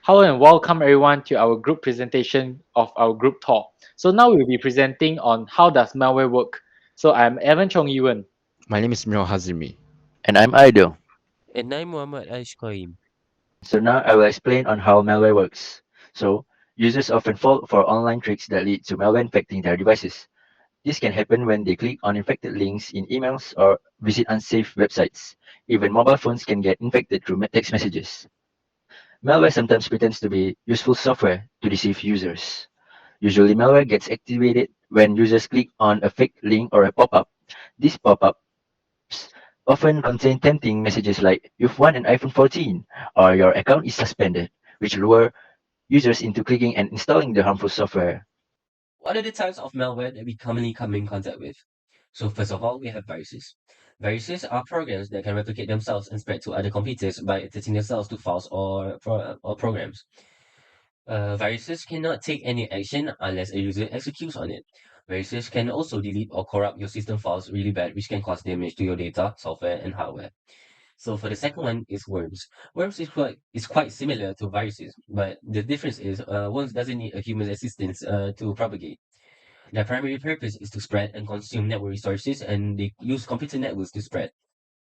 Hello and welcome everyone to our group presentation of our group talk. So now we'll be presenting on how does malware work. So I'm Ewan Cheung Yi Wen. My name is Meor Hazimi. And I'm Aidil. And I'm Mohammad Aish Qayyim. So now I will explain on how malware works. So users often fall for online tricks that lead to malware infecting their devices. This can happen when they click on infected links in emails or visit unsafe websites. Even mobile phones can get infected through text messages. Malware sometimes pretends to be useful software to deceive users. Usually malware gets activated when users click on a fake link or a pop-up. These pop-ups often contain tempting messages like "You've won an iPhone 14" or "Your account is suspended," which lure users into clicking and installing the harmful software. What are the types of malware that we commonly come in contact with? So first of all, we have viruses. Viruses are programs that can replicate themselves and spread to other computers by attaching themselves to files or programs. Viruses cannot take any action unless a user executes on it. Viruses can also delete or corrupt your system files really bad, which can cause damage to your data, software, and hardware. So for the second one is worms. Worms is quite similar to viruses, but the difference is worms doesn't need a human assistance to propagate. Their primary purpose is to spread and consume network resources, and they use computer networks to spread.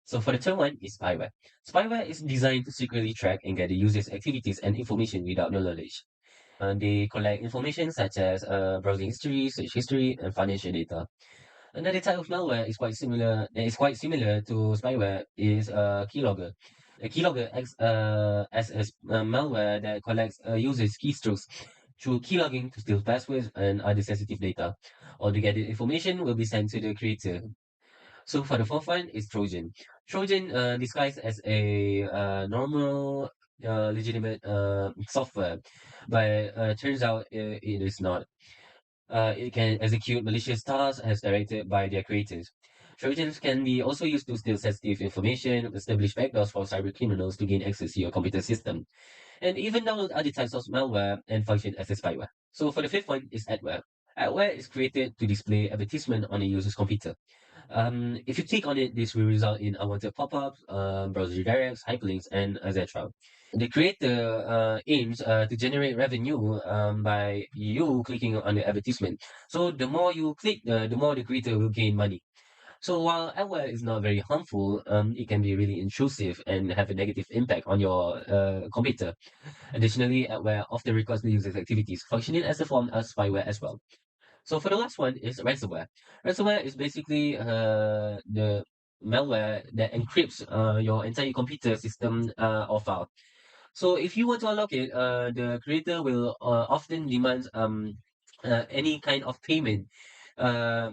So for the third one is spyware. Spyware is designed to secretly track and get the user's activities and information without their knowledge. They collect information such as browsing history, search history, and financial data. Another type of malware is quite similar to spyware is keylogger. A keylogger acts as a malware that collects a user's keystrokes through keylogging to steal passwords and other sensitive data. Altogether, information will be sent to the creator. So for the fourth one is Trojan. Trojan disguised as a normal, legitimate software, but turns out it is not. It can execute malicious tasks as directed by their creators. Trojans can be also used to steal sensitive information, establish backdoors for cyber criminals to gain access to your computer system, and even download other types of malware and function as a spyware. So for the fifth one is adware. Adware is created to display advertisement on a user's computer. If you click on it, this will result in unwanted pop-ups, browser redirects, hyperlinks, and etc. The creator aims to generate revenue by you clicking on the advertisement. So the more you click, the more the creator will gain money. So while adware is not very harmful, it can be really intrusive and have a negative impact on your computer. Additionally, adware often records the user's activities, functioning as a form of spyware as well. So for the last one is ransomware. Ransomware is basically the malware that encrypts your entire computer system or file. So if you were to unlock it, the creator will often demand any kind of payment, uh,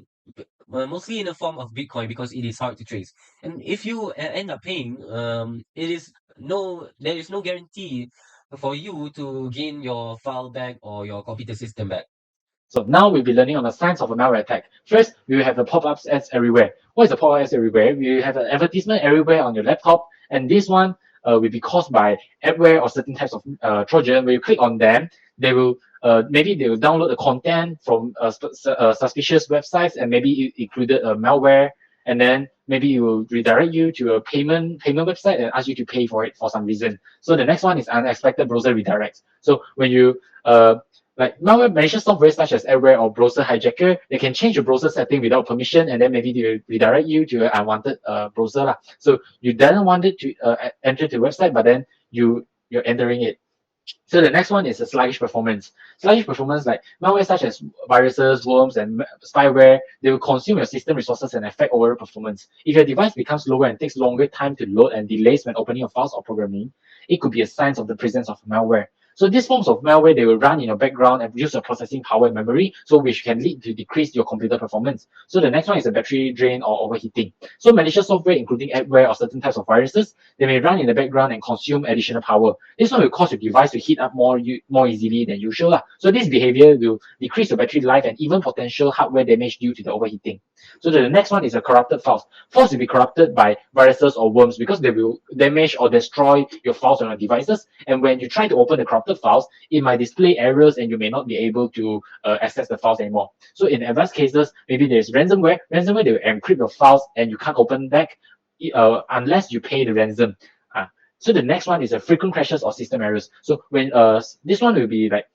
mostly in the form of Bitcoin because it is hard to trace. And if you end up paying, there is no guarantee for you to gain your file back or your computer system back. So now we'll be learning on the science of a malware attack. First, we will have the pop-ups ads everywhere. What is the pop-up ads everywhere? We will have an advertisement everywhere on your laptop, and this one will be caused by adware or certain types of Trojan. When you click on them, they will maybe they will download the content from suspicious websites, and maybe it included malware, and then maybe it will redirect you to a payment website and ask you to pay for it for some reason. So the next one is unexpected browser redirects. So when you like malware malicious software such as adware or browser hijacker, they can change your browser setting without permission, and then maybe they will redirect you to an unwanted browser lah. So you didn't want it to enter the website, but then you're entering it. So the next one is a sluggish performance. Sluggish performance, like malware such as viruses, worms, and spyware, they will consume your system resources and affect overall performance. If your device becomes slower and takes longer time to load and delays when opening your files or programming, it could be a sign of the presence of malware. So these forms of malware, they will run in your background and use your processing power and memory, so which can lead to decrease your computer performance. So the next one is a battery drain or overheating. So malicious software, including adware or certain types of viruses, they may run in the background and consume additional power. This one will cause your device to heat up more easily than usual lah. So this behavior will decrease your battery life and even potential hardware damage due to the overheating. So the next one is a corrupted files. Files will be corrupted by viruses or worms because they will damage or destroy your files on your devices. And when you try to open the corrupted files, it might display errors and you may not be able to access the files anymore. So in advanced cases, maybe there's ransomware. Ransomware, they will encrypt your files and you can't open back unless you pay the ransom. So the next one is a frequent crashes or system errors. So when this one will be like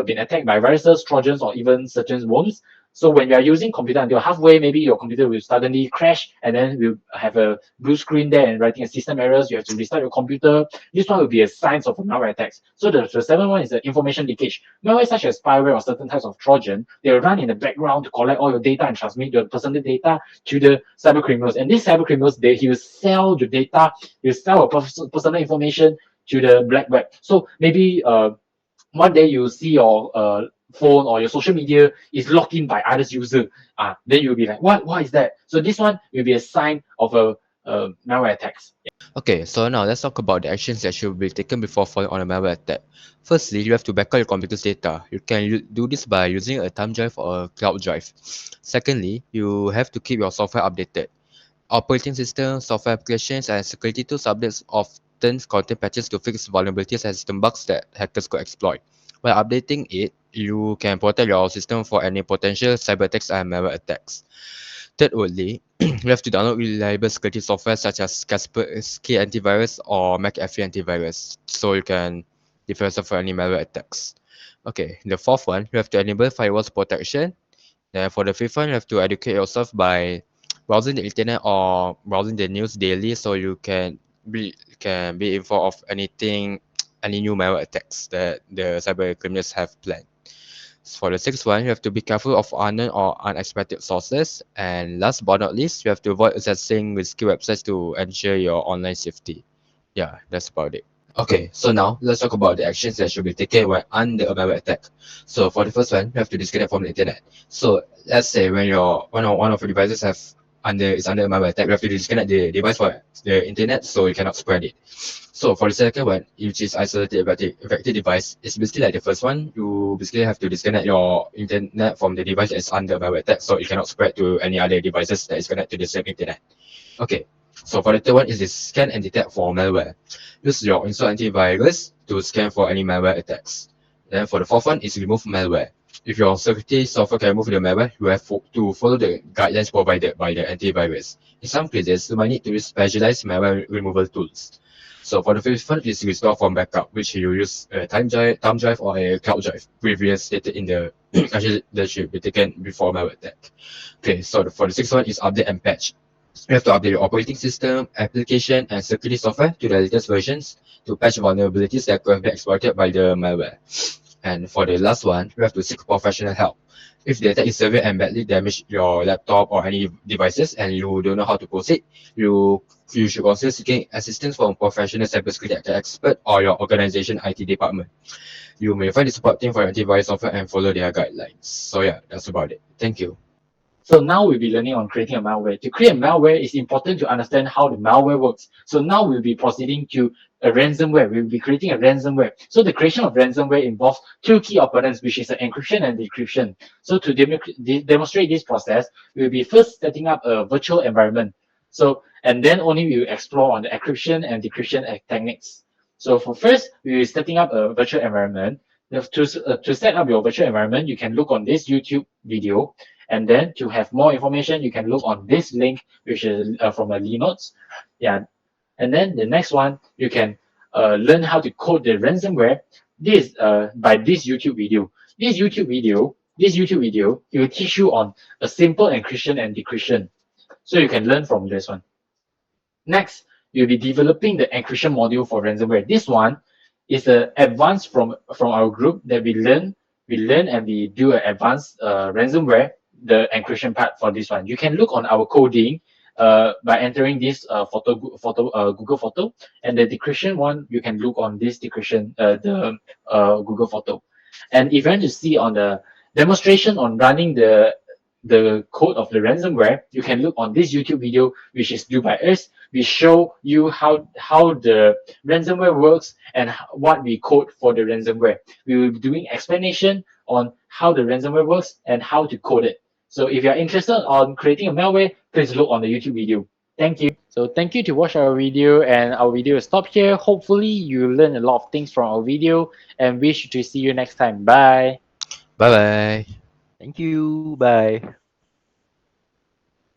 been attacked by viruses, trojans, or even certain worms. So when you are using computer until halfway, maybe your computer will suddenly crash and then will have a blue screen there and writing a system errors. You have to restart your computer. This one will be a sign of a malware attacks. So the seventh one is the information leakage. Malware such as spyware or certain types of Trojan, they will run in the background to collect all your data and transmit your personal data to the cyber criminals. And these cyber criminals, he will sell the data, he will sell your personal information to the black web. So maybe one day you see your phone or your social media is logged in by others user, then you'll be like, what is that? So this one will be a sign of a malware attacks. Okay, so now let's talk about the actions that should be taken before falling on a malware attack. Firstly, you have to backup your computer's data. You can do this by using a thumb drive or a cloud drive. Secondly, you have to keep your software updated. Operating system, software applications, and security tools updates often contain patches to fix vulnerabilities and system bugs that hackers could exploit. By updating it, you can protect your system for any potential cyber attacks and malware attacks. Thirdly, you have to download reliable security software such as Kaspersky Antivirus or McAfee Antivirus so you can defend yourself from any malware attacks. Okay, the fourth one, you have to enable firewalls protection. Then for the fifth one, you have to educate yourself by browsing the internet or browsing the news daily so you can be informed of any new malware attacks that the cyber criminals have planned. For the sixth one, you have to be careful of unknown or unexpected sources. And last but not least, you have to avoid accessing risky websites to ensure your online safety. Yeah, that's about it. Okay, so now let's talk about the actions that should be taken when under a malware attack. So for the first one, you have to disconnect from the internet. So let's say when one of your devices is under a malware attack, you have to disconnect the device from the internet so you cannot spread it. So for the second one, which is isolated affected device, it's basically like the first one. You basically have to disconnect your internet from the device that is under malware attack so it cannot spread to any other devices that is connected to the same internet. Okay, so for the third one is the scan and detect for malware. Use your install antivirus to scan for any malware attacks. Then for the fourth one is remove malware. If your security software can remove the malware, you have to follow the guidelines provided by the antivirus. In some cases, you might need to use specialized malware removal tools. So for the fifth one is restore from backup, which you use a thumb drive or a cloud drive, previously stated in the action that should be taken before malware attack. Okay, so for the sixth one is update and patch. You have to update your operating system, application, and security software to the latest versions to patch vulnerabilities that could have been exploited by the malware. And for the last one, you have to seek professional help. If the attack is severe and badly damage your laptop or any devices and you don't know how to proceed, you should consider seeking assistance from a professional cybersecurity expert or your organization IT department. You may find the support team for your antivirus software and follow their guidelines. So yeah, that's about it. Thank you. So now we'll be learning on creating a malware. To create a malware, it's important to understand how the malware works. So now we'll be proceeding to a ransomware. We'll be creating a ransomware. So the creation of ransomware involves two key components, which is the encryption and decryption. So to demonstrate this process, we'll be first setting up a virtual environment. So, and then only we will explore on the encryption and decryption techniques. So for first, we will be setting up a virtual environment. To set up your virtual environment, you can look on this YouTube video. And then to have more information, you can look on this link, which is from a Linux. Yeah. And then the next one, you can learn how to code the ransomware. This by this YouTube video. This YouTube video, it will teach you on a simple encryption and decryption. So you can learn from this one. Next, you'll be developing the encryption module for ransomware. This one is an advanced from our group that we learn and we do an advanced ransomware, the encryption part for this one. You can look on our coding by entering this Google photo, and the decryption one you can look on this decryption the Google photo. And if you want to see on the demonstration on running the code of the ransomware, you can look on this YouTube video, which is due by us. We show you how the ransomware works and what we code for the ransomware. We will be doing explanation on how the ransomware works and how to code it. So if you're interested on creating a malware, please look on the YouTube video. Thank you. So thank you to watch our video, and our video will stop here. Hopefully you learn a lot of things from our video, and wish to see you next time. Bye. Bye bye. Thank you. Bye.